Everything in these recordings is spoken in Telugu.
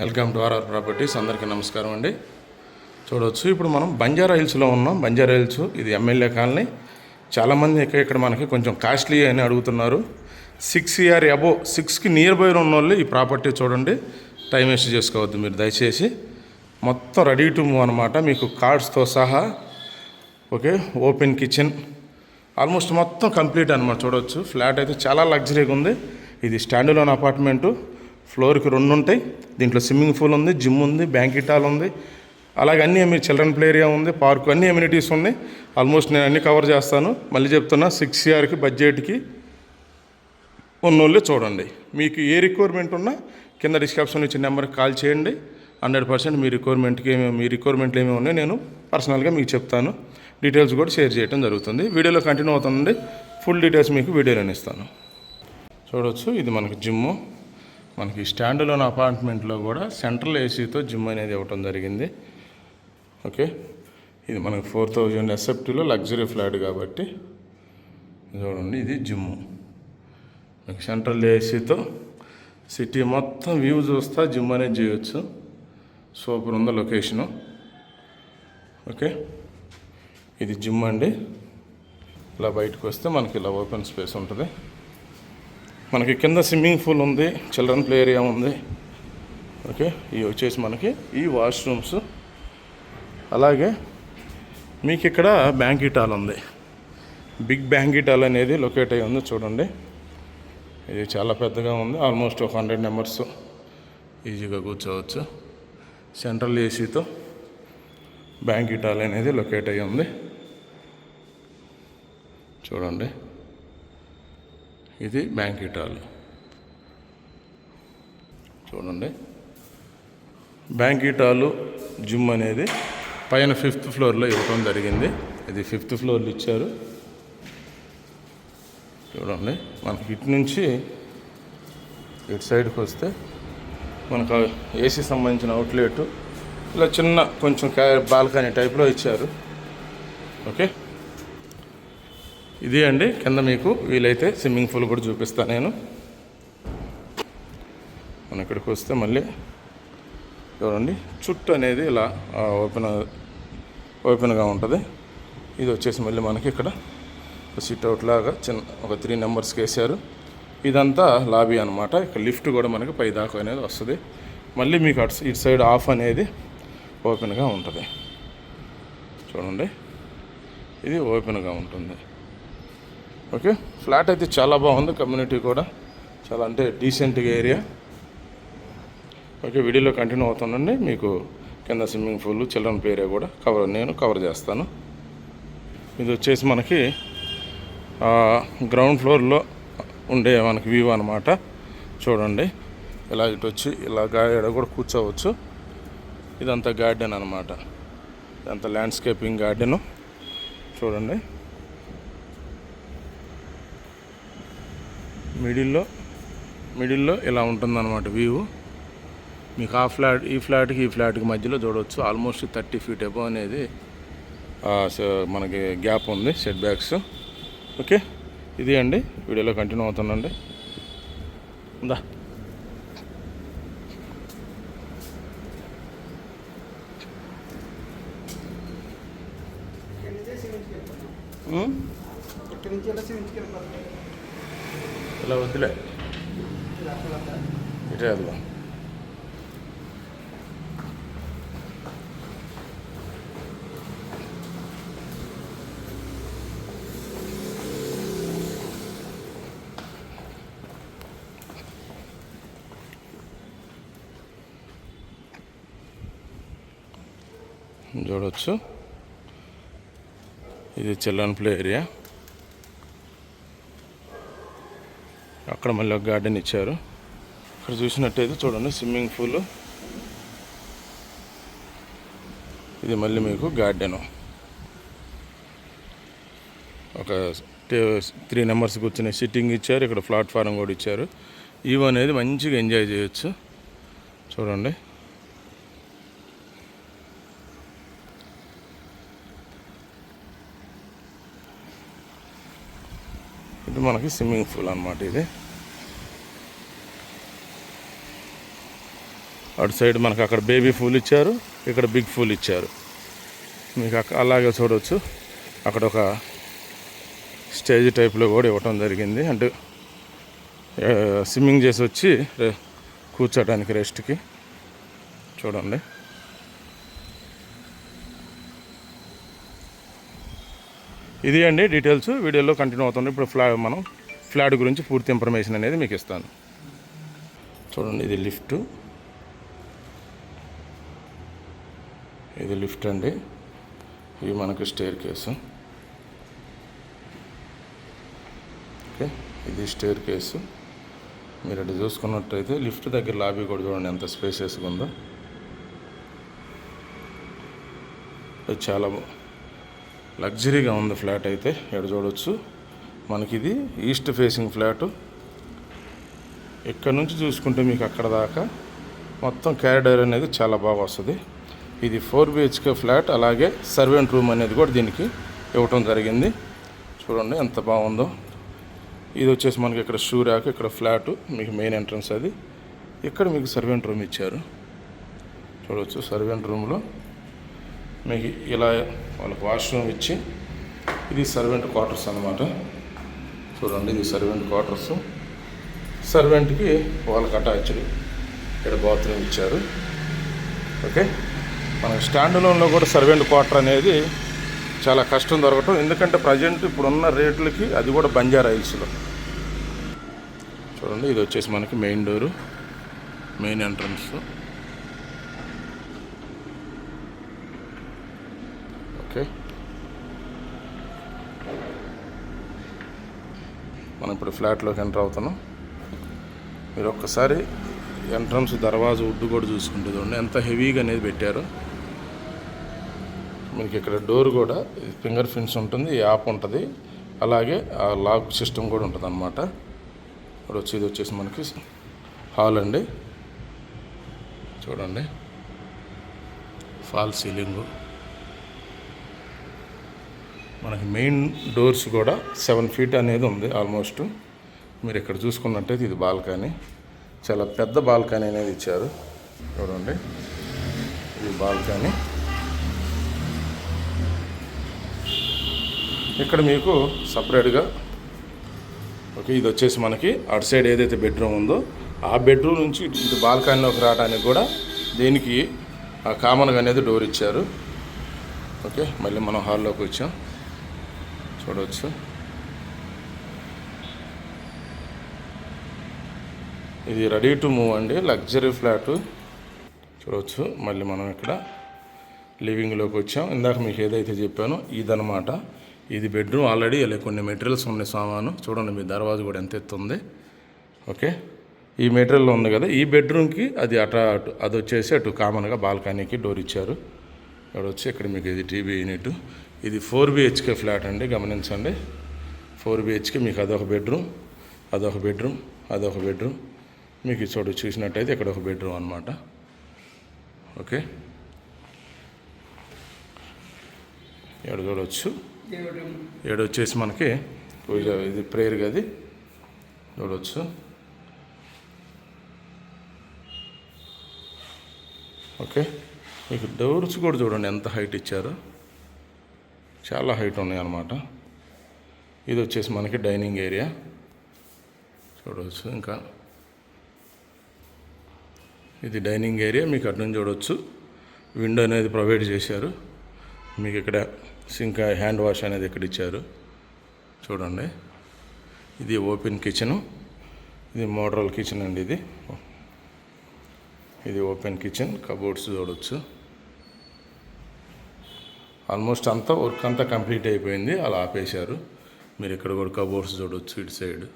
Welcome to RR properties. అందరికీ నమస్కారం అండి. చూడవచ్చు, ఇప్పుడు మనం బంజారా హిల్స్లో ఉన్నాం. బంజారా హిల్స్ ఇది ఎమ్మెల్యే కాలనీ. చాలామంది ఇక్కడ మనకి కొంచెం కాస్ట్లీ అని అడుగుతున్నారు. 6 year అబోవ్ 6కి నియర్ బై ఉన్న వాళ్ళు ఈ ప్రాపర్టీ చూడండి. టైం వేస్ట్ చేసుకోవద్దు మీరు దయచేసి. మొత్తం రెడీ టు మూవ్ అనమాట, మీకు కార్డ్స్తో సహా. ఓకే, ఓపెన్ కిచెన్ ఆల్మోస్ట్ మొత్తం కంప్లీట్ అనమాట. చూడవచ్చు, ఫ్లాట్ అయితే చాలా లగ్జరీగా ఉంది. ఇది స్టాండ్ అలోన్ అపార్ట్మెంటు. ఫ్లోర్కి 2 ఉంటాయి. దీంట్లో స్విమ్మింగ్ పూల్ ఉంది, జిమ్ ఉంది, బ్యాంకెట్ హాల్ ఉంది, అలాగే అన్నీ మీరు చిల్డ్రన్ ప్లే ఏరియా ఉంది, పార్కు, అన్ని ఎమ్యూనిటీస్ ఉన్నాయి. ఆల్మోస్ట్ నేను అన్నీ కవర్ చేస్తాను. మళ్ళీ చెప్తున్నా, 6 yearకి బడ్జెట్కి ఉన్నోళ్ళే చూడండి. మీకు ఏ రిక్వైర్మెంట్ ఉన్నా కింద డిస్క్రిప్షన్ ఇచ్చిన నెంబర్కి కాల్ చేయండి. 100% మీ రిక్వైర్మెంట్లు ఏమేమి ఉన్నాయో నేను పర్సనల్గా మీకు చెప్తాను. డీటెయిల్స్ కూడా షేర్ చేయడం జరుగుతుంది. వీడియోలో కంటిన్యూ అవుతుందండి. ఫుల్ డీటెయిల్స్ మీకు వీడియోలోనే ఇస్తాను. చూడవచ్చు, ఇది మనకి జిమ్ము. మనకి స్టాండ్ అలోన్ అపార్ట్మెంట్లో కూడా సెంట్రల్ ఏసీతో జిమ్ అనేది ఇవ్వటం జరిగింది. ఓకే, ఇది మనకి 4000 SFTలో లగ్జరీ ఫ్లాట్ కాబట్టి చూడండి, ఇది జిమ్ము. మీకు సెంట్రల్ ఏసీతో సిటీ మొత్తం వ్యూ చూస్తా జిమ్ అనేది చేయొచ్చు. సూపర్ ఉంది లొకేషను. ఓకే, ఇది జిమ్ అండి. ఇలా బయటకు వస్తే మనకి ఇలా ఓపెన్ స్పేస్ ఉంటుంది. మనకి కింద స్విమ్మింగ్ పూల్ ఉంది, చిల్డ్రన్ ప్లే ఏరియా ఉంది. ఓకే, ఇవి వచ్చేసి మనకి ఈ వాష్రూమ్స్. అలాగే మీకు ఇక్కడ బ్యాంకెట్ హాల్ ఉంది. బిగ్ బ్యాంకెట్ హాల్ అనేది లొకేట్ అయ్యి ఉంది. చూడండి, ఇది చాలా పెద్దగా ఉంది. ఆల్మోస్ట్ 100 members ఈజీగా కూర్చోవచ్చు. సెంట్రల్ ఏసీతో బ్యాంకెట్ హాల్ అనేది లొకేట్ అయ్యి ఉంది. చూడండి, ఇది బ్యాంకెట్ హాల్. చూడండి, బ్యాంకెట్ హాలు, జిమ్ అనేది పైన 5th floorలో ఇవ్వడం జరిగింది. ఇది 5th floorలో ఇచ్చారు. చూడండి, మనకి ఇటు నుంచి ఇటు సైడ్కి వస్తే మనకు ఏసీ సంబంధించిన అవుట్లెట్, ఇలా చిన్న కొంచెం బాల్కనీ టైప్లో ఇచ్చారు. ఓకే, ఇది అండి. కింద మీకు వీలైతే స్విమ్మింగ్ పూల్ కూడా చూపిస్తాను నేను. మనం ఇక్కడికి వస్తే మళ్ళీ చూడండి, చుట్టూ అనేది ఇలా ఓపెన్గా ఉంటుంది. ఇది వచ్చేసి మళ్ళీ మనకి ఇక్కడ సిట్ అవుట్ లాగా ఒక 3 numbers వేసారు. ఇదంతా లాబీ అనమాట. ఇక్కడ లిఫ్ట్ కూడా మనకి పై దాకా అనేది వస్తుంది. మళ్ళీ మీకు ఇటు సైడ్ ఆఫ్ అనేది ఓపెన్గా ఉంటుంది. చూడండి, ఇది ఓపెన్గా ఉంటుంది. ఓకే, ఫ్లాట్ అయితే చాలా బాగుంది. కమ్యూనిటీ కూడా చాలా అంటే డీసెంట్గా ఏరియా. ఓకే, వీడియోలో కంటిన్యూ అవుతుందండి. మీకు కింద swimming pool, children play area కూడా నేను కవర్ చేస్తాను. ఇది వచ్చేసి మనకి గ్రౌండ్ ఫ్లోర్లో ఉండే మనకి వ్యూ అనమాట. చూడండి, ఇలా ఇటు వచ్చి ఇలా గార్డెన్ కూడా కూర్చోవచ్చు. ఇదంతా గార్డెన్ అనమాట. ఇదంతా ల్యాండ్స్కేపింగ్ గార్డెను. చూడండి, మిడిల్లో ఇలా ఉంటుందన్నమాట వ్యూ. మీకు ఈ ఫ్లాట్కి మధ్యలో చూడవచ్చు. ఆల్మోస్ట్ 30 feet అబోవ్ అనేది మనకి గ్యాప్ ఉంది, సెట్ బ్యాక్స్. ఓకే, ఇది అండి. వీడియోలో కంటిన్యూ అవుతుందండి. ఉందా, ఇలా వద్దులే, ఇటే వెళ్దాం. చూడవచ్చు, ఇది చిల్డ్రన్ ప్లే ఏరియా. అక్కడ మళ్ళీ ఒక గార్డెన్ ఇచ్చారు. ఇక్కడ చూసినట్టయితే చూడండి, స్విమ్మింగ్ పూల్. ఇది మళ్ళీ మీకు గార్డెను. ఒక 3 numbers కూర్చునే సిట్టింగ్ ఇచ్చారు. ఇక్కడ ప్లాట్ఫారం కూడా ఇచ్చారు. ఇవి అనేది మంచిగా ఎంజాయ్ చేయొచ్చు. చూడండి, ఇది మనకి స్విమ్మింగ్ పూల్ అన్నమాట. ఇది అటు సైడ్ మనకు అక్కడ బేబీ పూల్ ఇచ్చారు, ఇక్కడ బిగ్ పూల్ ఇచ్చారు. మీకు అలాగే చూడవచ్చు, అక్కడ ఒక స్టేజ్ టైప్లో కూడా ఇవ్వటం జరిగింది. అంటే స్విమ్మింగ్ చేసి వచ్చి కూర్చోడానికి రెస్ట్కి. చూడండి, ఇది అండి డీటెయిల్స్. వీడియోలో కంటిన్యూ అవుతుంది. ఇప్పుడు మనం ఫ్లాట్ గురించి పూర్తి ఇన్ఫర్మేషన్ అనేది మీకు ఇస్తాను. చూడండి, ఇది లిఫ్ట్, ఇది లిఫ్ట్ అండి. ఇవి మనకు స్టేర్ కేసు. ఓకే, ఇది స్టేర్ కేసు. మీరు అటు చూసుకున్నట్టయితే లిఫ్ట్ దగ్గర లాబీ కూడా చూడండి ఎంత స్పేసెస్గా ఉందో. అది చాలా లగ్జరీగా ఉంది ఫ్లాట్ అయితే. ఇక్కడ చూడవచ్చు, మనకి ఇది ఈస్ట్ ఫేసింగ్ ఫ్లాటు. ఇక్కడ నుంచి చూసుకుంటే మీకు అక్కడ దాకా మొత్తం క్యారిడార్ అనేది చాలా బాగా వస్తుంది. ఇది 4 BHK ఫ్లాట్. అలాగే సర్వెంట్ రూమ్ అనేది కూడా దీనికి ఇవ్వటం జరిగింది. చూడండి ఎంత బాగుందో. ఇది వచ్చేసి మనకి ఇక్కడ షూ ర్యాక్, ఇక్కడ ఫ్లాటు మీకు మెయిన్ ఎంట్రన్స్ అది. ఇక్కడ మీకు సర్వెంట్ రూమ్ ఇచ్చారు. చూడవచ్చు, సర్వెంట్ రూమ్లో మీకు ఇలా వాళ్ళకి వాష్రూమ్ ఇచ్చి, ఇది సర్వెంట్ క్వార్టర్స్ అన్నమాట. చూడండి, ఇది సర్వెంట్ క్వార్టర్స్. సర్వెంట్కి వాళ్ళకి అటాచ్డ్ ఇక్కడ బాత్రూమ్ ఇచ్చారు. ఓకే, మనకి స్టాండ్ లోన్లో కూడా సర్వెంట్ క్వార్టర్ అనేది చాలా కష్టం దొరకటం. ఎందుకంటే ప్రజెంట్ ఇప్పుడున్న రేట్లకి అది కూడా బంజారా హిల్స్లో. చూడండి, ఇది వచ్చేసి మనకి main door, main entrance. Okay, మనం ఇప్పుడు ఫ్లాట్లోకి ఎంటర్ అవుతున్నాం. మీరు ఒక్కసారి ఎంట్రన్స్ దర్వాజా వుడ్ కూడా చూసుకుంటే చూడండి ఎంత హెవీగా అనేది పెట్టారు. మీకు ఇక్కడ డోర్ కూడా ఫింగర్ ప్రింట్స్ ఉంటుంది, యాప్ ఉంటుంది, అలాగే ఆ లాక్ సిస్టమ్ కూడా ఉంటుంది అన్నమాట. ఇప్పుడు ఇది వచ్చేసి మనకి హాల్ అండి. చూడండి, ఫాల్ సీలింగు. మనకి మెయిన్ డోర్స్ కూడా 7 feet అనేది ఉంది ఆల్మోస్ట్. మీరు ఇక్కడ చూసుకున్నట్టయితే ఇది బాల్కనీ, చాలా పెద్ద బాల్కనీ అనేది ఇచ్చారు. చూడండి, ఇది బాల్కనీ. ఇక్కడ మీకు సపరేట్గా ఓకే, ఇది వచ్చేసి మనకి అటు సైడ్ ఏదైతే బెడ్రూమ్ ఉందో ఆ బెడ్రూమ్ నుంచి ఇటు బాల్కనీలోకి రావడానికి కూడా దీనికి కామన్గా అనేది డోర్ ఇచ్చారు. ఓకే, మళ్ళీ మనం హాల్లోకి వచ్చాం. చూడవచ్చు, ఇది రెడీ టు మూవ్ అండి, లగ్జరీ ఫ్లాటు. చూడవచ్చు, మళ్ళీ మనం ఇక్కడ లివింగ్లోకి వచ్చాం. ఇందాక మీకు ఏదైతే చెప్పానో ఇదనమాట. ఇది బెడ్రూమ్. ఆల్రెడీ ఇలా కొన్ని మెటీరియల్స్ ఉన్నాయి సామాను. చూడండి, మీ దర్వాజా కూడా ఎంత ఎత్తు ఉంది. ఓకే, ఈ మెటీరియల్లో ఉంది కదా, ఈ బెడ్రూమ్కి అది అటు అది వచ్చేసి అటు కామన్గా బాల్కనీకి డోర్ ఇచ్చారు. ఇక్కడ వచ్చి ఇక్కడ మీకు ఇది టీవీ యూనిట్. ఇది 4 BHK ఫ్లాట్ అండి, గమనించండి. 4 BHK. మీకు అదొక బెడ్రూమ్, అదొక బెడ్రూమ్, అదొక బెడ్రూమ్. మీకు చూసినట్టయితే ఇక్కడ ఒక బెడ్రూమ్ అనమాట. ఓకే, ఇక్కడ చూడవచ్చు. ఇక్కడ వచ్చేసి మనకి పూజ, ఇది ప్రేయర్ గది. చూడవచ్చు, ఓకే. మీకు డోర్స్ కూడా చూడండి ఎంత హైట్ ఇచ్చారో, చాలా హైట్ ఉన్నాయి అన్నమాట. ఇది వచ్చేసి మనకి డైనింగ్ ఏరియా. చూడవచ్చు, ఇంకా ఇది డైనింగ్ ఏరియా. మీకు అటు నుంచి చూడవచ్చు, విండో అనేది ప్రొవైడ్ చేశారు. మీకు ఇక్కడ సింక్, హ్యాండ్ వాష్ అనేది ఇక్కడ ఇచ్చారు. చూడండి, ఇది ఓపెన్ కిచెను. ఇది మోడ్రల్ కిచెన్ అండి. ఇది ఓపెన్ కిచెన్. కబోర్డ్స్ చూడవచ్చు. ఆల్మోస్ట్ అంతా వర్క్ అంతా కంప్లీట్ అయిపోయింది, అలా ఆపేశారు. మీరు ఇక్కడ కూడా కబోర్డ్స్ చూడవచ్చు ఇటు సైడ్.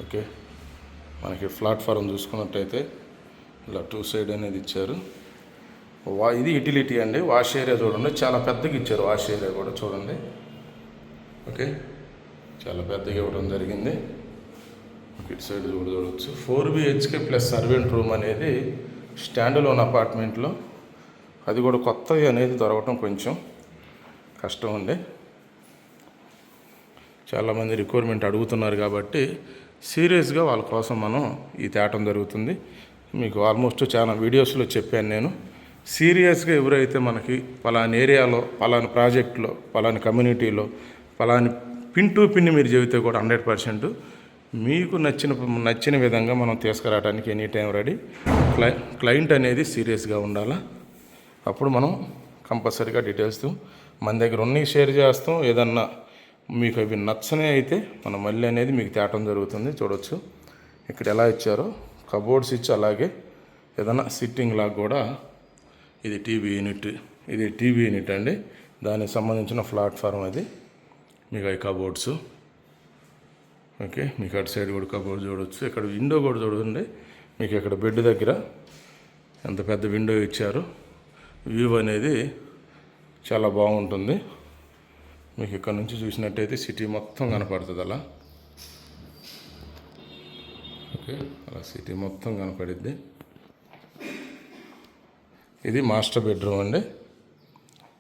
ఓకే, మనకి ప్లాట్ఫారం చూసుకున్నట్టయితే ఇలా 2 సైడ్ అనేది ఇచ్చారు. ఇది యూటిలిటీ అండి. వాష్ ఏరియా చూడండి, చాలా పెద్దగా ఇచ్చారు. వాష్ ఏరియా కూడా చూడండి. ఓకే, చాలా పెద్దగా ఇవ్వడం జరిగింది. ఇటు సైడ్ చూడవచ్చు. 4 BHK ప్లస్ సర్వెంట్ రూమ్ అనేది స్టాండ్ లోన్ అపార్ట్మెంట్లో, అది కూడా కొత్తగా అనేది దొరకటం కొంచెం కష్టం అండి. చాలామంది రిక్వైర్మెంట్ అడుగుతున్నారు కాబట్టి సీరియస్గా వాళ్ళ కోసం మనం ఈ తేటం జరుగుతుంది. మీకు ఆల్మోస్ట్ చాలా వీడియోస్లో చెప్పాను నేను. సీరియస్గా ఎవరైతే మనకి పలానా ఏరియాలో, పలానా ప్రాజెక్టులో, పలానా కమ్యూనిటీలో, పలాని పిన్ టు పిన్ మీరు చెబితే కూడా 100% మీకు నచ్చిన విధంగా మనం తీసుకురావడానికి ఎనీ టైం రెడీ. క్లయింట్ అనేది సీరియస్గా ఉండాలా. అప్పుడు మనం కంపల్సరీగా డీటెయిల్స్ మన దగ్గర ఉన్నాయి షేర్ చేస్తాం. ఏదన్నా మీకు అవి నచ్చనే అయితే మనం మళ్ళీ అనేది మీకు తేటం జరుగుతుంది. చూడవచ్చు ఇక్కడ ఎలా ఇచ్చారో కబోర్డ్స్ ఇచ్చి, అలాగే ఏదైనా సిట్టింగ్ లాగా కూడా ఇది టీవీ యూనిట్ అండి. దానికి సంబంధించిన ప్లాట్ఫామ్ అది. మీకు అవి కబోర్డ్స్. ఓకే, మీకు అటు సైడ్ కూడా కబోర్డ్ చూడవచ్చు. ఇక్కడ విండో కూడా చూడండి. మీకు ఇక్కడ బెడ్ దగ్గర ఎంత పెద్ద విండో ఇచ్చారు. వ్యూ అనేది చాలా బాగుంటుంది. మీకు ఇక్కడ నుంచి చూసినట్టయితే సిటీ మొత్తం కనపడుతుంది అలా. ఓకే, అలా సిటీ మొత్తం కనపడిద్ది. ఇది మాస్టర్ బెడ్రూమ్ అండి.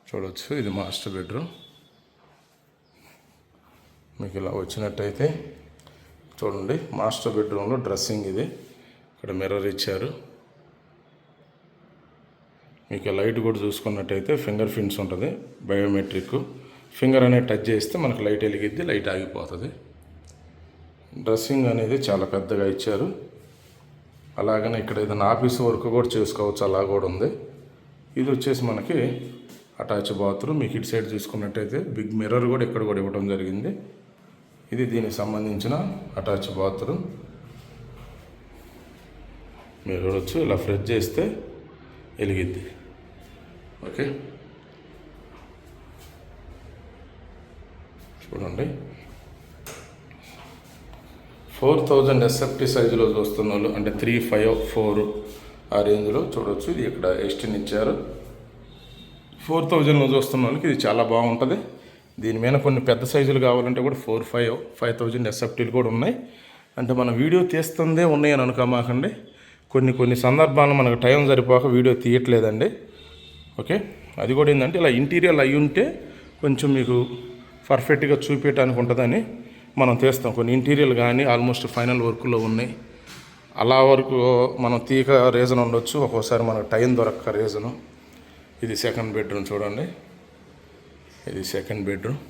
చూడవచ్చు, ఇది మాస్టర్ బెడ్రూమ్. మీకు ఇలా వచ్చినట్టయితే చూడండి, మాస్టర్ బెడ్రూమ్లో డ్రెస్సింగ్ ఇది. ఇక్కడ మిర్రర్ ఇచ్చారు. మీకు లైట్ కూడా చూసుకున్నట్టయితే ఫింగర్ ప్రింట్స్ ఉంటుంది, బయోమెట్రిక్. ఫింగర్ అనేది టచ్ చేస్తే మనకు లైట్ వెలిగిద్ది, లైట్ ఆగిపోతుంది. డ్రెస్సింగ్ అనేది చాలా పెద్దగా ఇచ్చారు. అలాగనే ఇక్కడ ఏదైనా ఆఫీస్ వర్క్ కూడా చేసుకోవచ్చు, అలా కూడా ఉంది. ఇది వచ్చేసి మనకి అటాచ్ బాత్రూమ్. మీకు ఇటు సైడ్ చూసుకున్నట్టయితే బిగ్ మిర్రర్ కూడా ఇక్కడ కూడా ఇవ్వడం జరిగింది. ఇది దీనికి సంబంధించిన అటాచ్ బాత్రూమ్. మీరు చూడవచ్చు, ఇలా ఫ్రెష్ చేస్తే వెలిగిద్ది. ఓకే, చూడండి. 4000 ఎస్ఎఫ్టీ సైజులో చూస్తున్న వాళ్ళు, అంటే 354 ఆ రేంజ్లో చూడవచ్చు. ఇది ఇక్కడ ఎస్టీని ఇచ్చారు. 4000లో చూస్తున్న వాళ్ళకి ఇది చాలా బాగుంటుంది. దీని మీద కొన్ని పెద్ద సైజులు కావాలంటే కూడా 5000 ఎస్ఎఫ్టీలు కూడా ఉన్నాయి. అంటే మన వీడియో తీస్తుందే ఉన్నాయని అనుకోమాకండి. కొన్ని సందర్భాల్లో మనకు టైం సరిపోక వీడియో తీయట్లేదండి. ఓకే, అది కూడా ఏంటంటే ఇలా ఇంటీరియర్ అయి ఉంటే కొంచెం మీకు పర్ఫెక్ట్గా చూపించడానికి ఉంటుందని మనం తీస్తాం. కొన్ని ఇంటీరియర్ కానీ ఆల్మోస్ట్ ఫైనల్ వర్క్లో ఉన్నాయి. అలా వరకు మనం తీయక రీజన్ ఉండొచ్చు, ఒక్కోసారి మనకు టైం దొరక్క రీజను. ఇది సెకండ్ బెడ్రూమ్ చూడండి. ఇది సెకండ్ బెడ్రూమ్.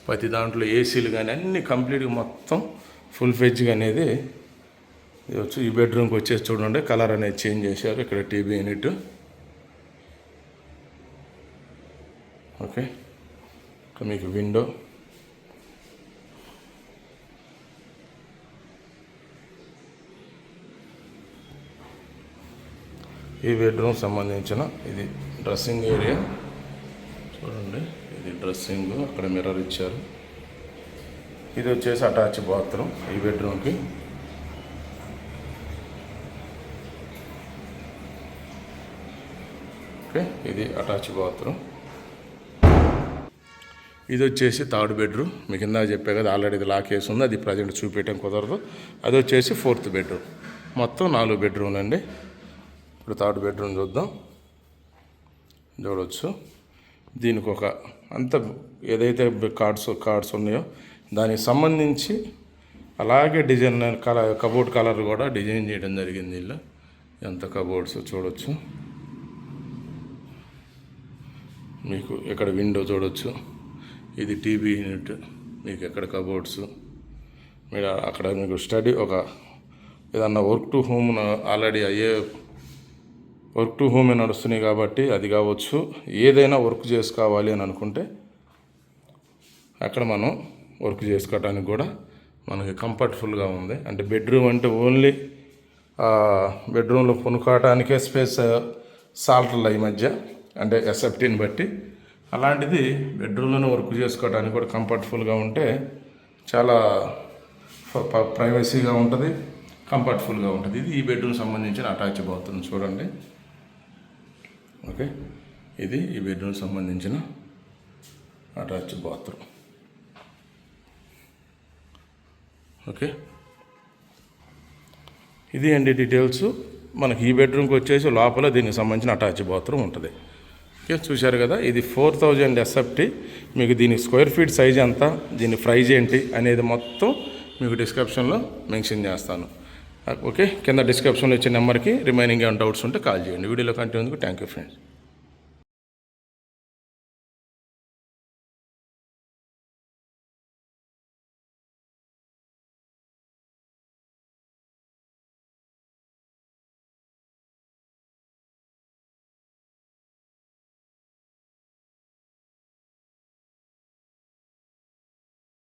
ప్రతి దాంట్లో ఏసీలు కానీ అన్నీ కంప్లీట్గా మొత్తం ఫుల్ ఫెజ్గా అనేది ఇది వచ్చి. ఈ బెడ్రూమ్కి వచ్చేసి చూడండి, కలర్ అనేది చేంజ్ చేశారు. ఇక్కడ టీవీ యూనిట్. ఓకే, ఇక్కడ మీకు విండో. ఈ బెడ్రూమ్ సంబంధించిన ఇది డ్రెస్సింగ్ ఏరియా చూడండి. ఇది డ్రెస్సింగ్, అక్కడ మిర్రర్ ఇచ్చారు. ఇది వచ్చేసి అటాచ్ బాత్రూమ్ ఈ బెడ్రూమ్కి. ఓకే, ఇది అటాచ్ బాత్రూమ్. ఇది వచ్చేసి థర్డ్ బెడ్రూమ్. మీకు ఇందాక చెప్పే కదా, ఆల్రెడీ ఇది లాక్ వేసి ఉంది, అది ప్రజెంట్ చూపించడం కుదరదు. అది వచ్చేసి ఫోర్త్ బెడ్రూమ్. మొత్తం 4 బెడ్రూమ్లు అండి. ఇప్పుడు థర్డ్ బెడ్రూమ్ చూద్దాం. చూడవచ్చు, దీనికి ఒక అంత ఏదైతే కార్డ్స్ ఉన్నాయో దానికి సంబంధించి అలాగే డిజైన్ కబోర్డ్ కలర్ కూడా డిజైన్ చేయడం జరిగింది. ఇలా ఎంత కబోర్డ్స్ చూడవచ్చు. మీకు ఇక్కడ విండో చూడవచ్చు. ఇది టీవీ యూనిట్. మీకు ఎక్కడ కబోర్డ్స్. మీరు అక్కడ మీకు స్టడీ ఒక ఏదన్నా వర్క్ టు హోమ్ ఆల్రెడీ అయ్యే వర్క్ టు హోమే నడుస్తున్నాయి కాబట్టి అది కావచ్చు. ఏదైనా వర్క్ చేసుకోవాలి అని అనుకుంటే అక్కడ మనం వర్క్ చేసుకోవడానికి కూడా మనకి కంఫర్ట్ఫుల్గా ఉంది. అంటే బెడ్రూమ్ అంటే ఓన్లీ బెడ్రూమ్లో కొనుక్కోవటానికే స్పేస్ సాల్ట్లు ఈ మధ్య, అంటే ఎస్ఎఫ్టీని బట్టి. అలాంటిది బెడ్రూమ్లోనే వర్క్ చేసుకోవడానికి కూడా కంఫర్ట్ఫుల్గా ఉంటే చాలా ప్రైవసీగా ఉంటుంది, కంఫర్ట్ఫుల్గా ఉంటుంది. ఇది ఈ బెడ్రూమ్ సంబంధించిన అటాచ్ బాత్రూమ్ చూడండి. ఓకే, ఇది ఈ బెడ్రూమ్ సంబంధించిన అటాచ్ బాత్రూమ్. ఓకే, ఇది అండి డీటెయిల్స్. మనకి ఈ బెడ్రూమ్కి వచ్చేసి లోపల దీనికి సంబంధించిన అటాచ్ బాత్రూమ్ ఉంటుంది. ఓకే, చూశారు కదా, ఇది 4000 ఎస్ఎఫ్టీ. మీకు దీని స్క్వేర్ ఫీట్ సైజ్ ఎంత, దీని ప్రైజ్ ఏంటి అనేది మొత్తం మీకు డిస్క్రిప్షన్లో మెన్షన్ చేస్తాను. ఓకే, కింద డిస్క్రిప్షన్లో ఇచ్చే నెంబర్కి రిమైనింగ్ ఏమైనా డౌట్స్ ఉంటే కాల్ చేయండి. వీడియోలో కంటిన్యూ థ్యాంక్ యూ ఫ్రెండ్స్.